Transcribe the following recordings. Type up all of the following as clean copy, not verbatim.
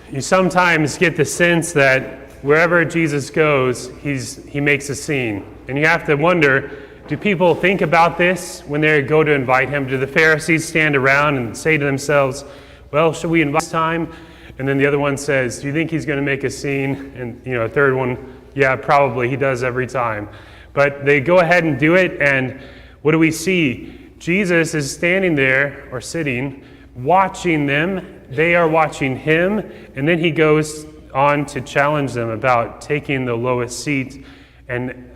You sometimes get the sense that wherever Jesus goes, he makes a scene. And you have to wonder, do people think about this when they go to invite him? Do the Pharisees stand around and say to themselves, well, should we invite this time? And then the other one says, do you think he's going to make a scene? And a third one, yeah, probably, he does every time. But they go ahead and do it, and what do we see? Jesus is standing there, or sitting, watching them. They are watching him, and then he goes on to challenge them about taking the lowest seat and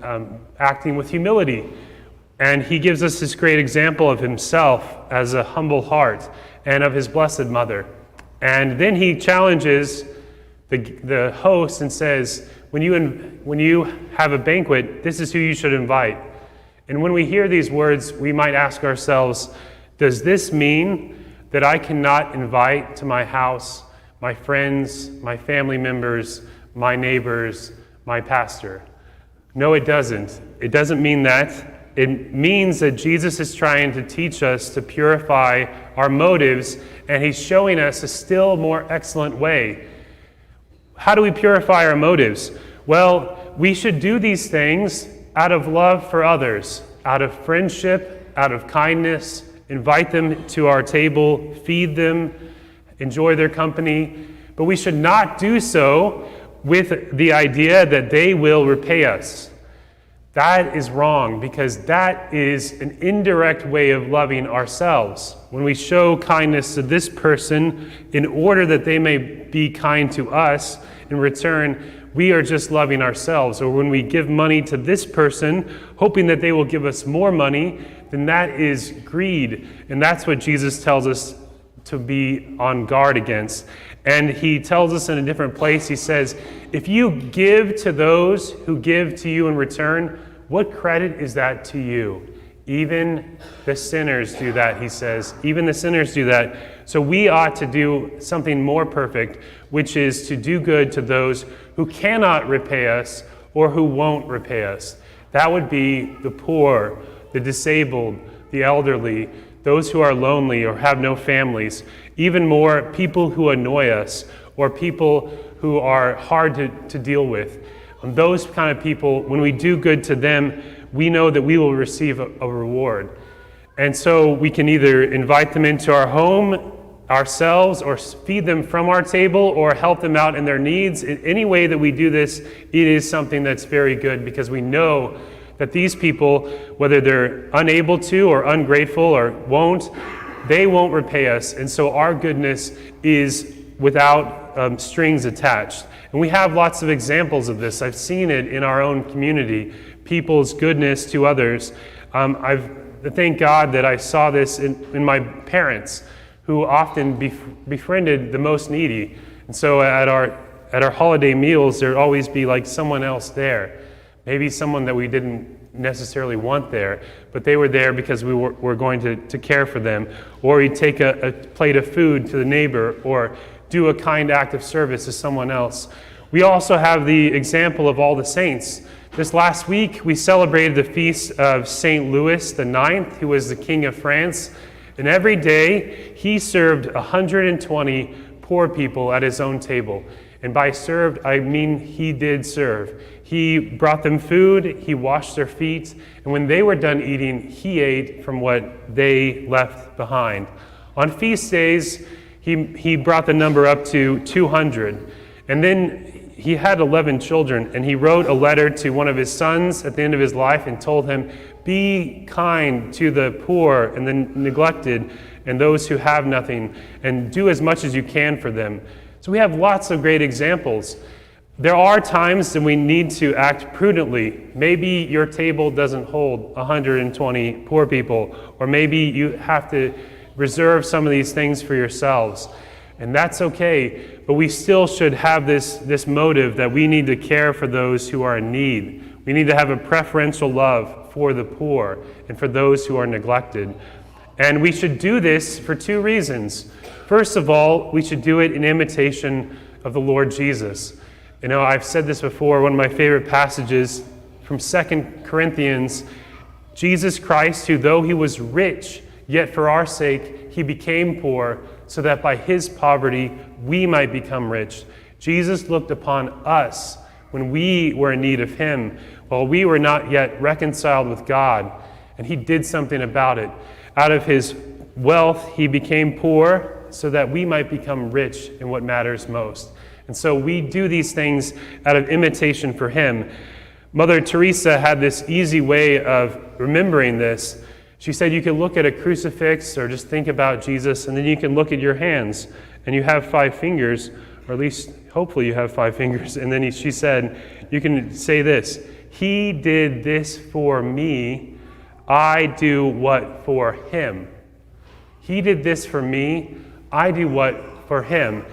acting with humility. And he gives us this great example of himself as a humble heart and of his blessed mother. And then he challenges the host and says, when you have a banquet, this is who you should invite. And when we hear these words, we might ask ourselves, does this mean that I cannot invite to my house my friends, my family members, my neighbors, my pastor? No, it doesn't. It doesn't mean that. It means that Jesus is trying to teach us to purify our motives, and he's showing us a still more excellent way. How do we purify our motives? Well, we should do these things out of love for others, out of friendship, out of kindness. Invite them to our table, feed them, enjoy their company. But we should not do so with the idea that they will repay us. That is wrong, because that is an indirect way of loving ourselves. When we show kindness to this person in order that they may be kind to us in return, we are just loving ourselves. Or when we give money to this person, hoping that they will give us more money, then that is greed. And that's what Jesus tells us to be on guard against. And he tells us in a different place, he says, if you give to those who give to you in return, what credit is that to you? Even the sinners do that, he says. Even the sinners do that. So we ought to do something more perfect, which is to do good to those who cannot repay us or who won't repay us. That would be the poor, the disabled, the elderly, those who are lonely or have no families, even more people who annoy us or people who are hard to deal with. And those kind of people, when we do good to them, we know that we will receive a reward. And so we can either invite them into our home ourselves or feed them from our table or help them out in their needs. In any way that we do this, it is something that's very good, because we know that these people, whether they're unable to or ungrateful or they won't repay us. And so our goodness is without strings attached. And we have lots of examples of this. I've seen it in our own community, people's goodness to others. Thank God that I saw this in my parents, who often befriended the most needy. And so at our holiday meals, there'd always be like someone else there. Maybe someone that we didn't necessarily want there, but they were there because we were going to care for them. Or we'd take a plate of food to the neighbor, or do a kind act of service to someone else. We also have the example of all the saints. This last week, we celebrated the feast of St. Louis IX, who was the King of France. And every day, he served 120 poor people at his own table. And by served, I mean he did serve. He brought them food, he washed their feet, and when they were done eating, he ate from what they left behind. On feast days, he brought the number up to 200. And then he had 11 children, and he wrote a letter to one of his sons at the end of his life and told him, be kind to the poor and the neglected and those who have nothing, and do as much as you can for them. So we have lots of great examples. There are times that we need to act prudently. Maybe your table doesn't hold 120 poor people, or maybe you have to reserve some of these things for yourselves. And that's okay, but we still should have this motive that we need to care for those who are in need. We need to have a preferential love for the poor and for those who are neglected. And we should do this for two reasons. First of all, we should do it in imitation of the Lord Jesus. I've said this before, one of my favorite passages from 2 Corinthians, Jesus Christ, who though he was rich, Yet for our sake, he became poor, so that by his poverty we might become rich. Jesus looked upon us when we were in need of him, while we were not yet reconciled with God, and he did something about it. Out of his wealth, he became poor, so that we might become rich in what matters most. And so we do these things out of imitation for him. Mother Teresa had this easy way of remembering this. She said you could look at a crucifix or just think about Jesus, and then you can look at your hands, and you have 5 fingers, or at least hopefully you have 5 fingers. And then she said, you can say this: he did this for me, I do what for him. He did this for me, I do what for him.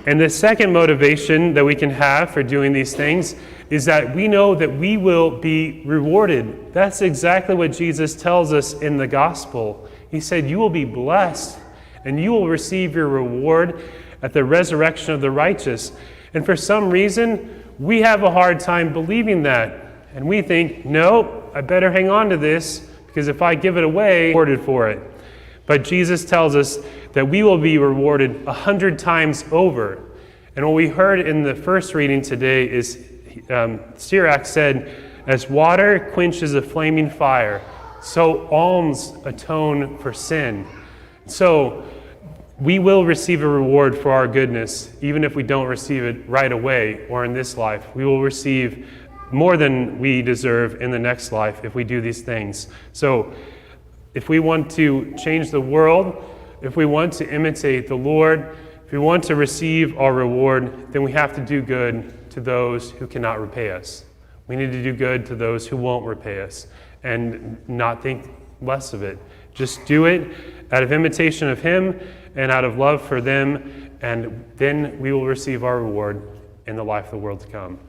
And the second motivation that we can have for doing these things is that we know that we will be rewarded. That's exactly what Jesus tells us in the gospel. He said, you will be blessed and you will receive your reward at the resurrection of the righteous. And for some reason, we have a hard time believing that. And we think, no, I better hang on to this, because if I give it away, I'm rewarded for it. But Jesus tells us that we will be rewarded 100 times over. And what we heard in the first reading today is Sirach said, as water quenches a flaming fire, so alms atone for sin. So we will receive a reward for our goodness, even if we don't receive it right away or in this life. We will receive more than we deserve in the next life if we do these things. So if we want to change the world, if we want to imitate the Lord, if we want to receive our reward, then we have to do good to those who cannot repay us. We need to do good to those who won't repay us and not think less of it. Just do it out of imitation of him and out of love for them, and then we will receive our reward in the life of the world to come.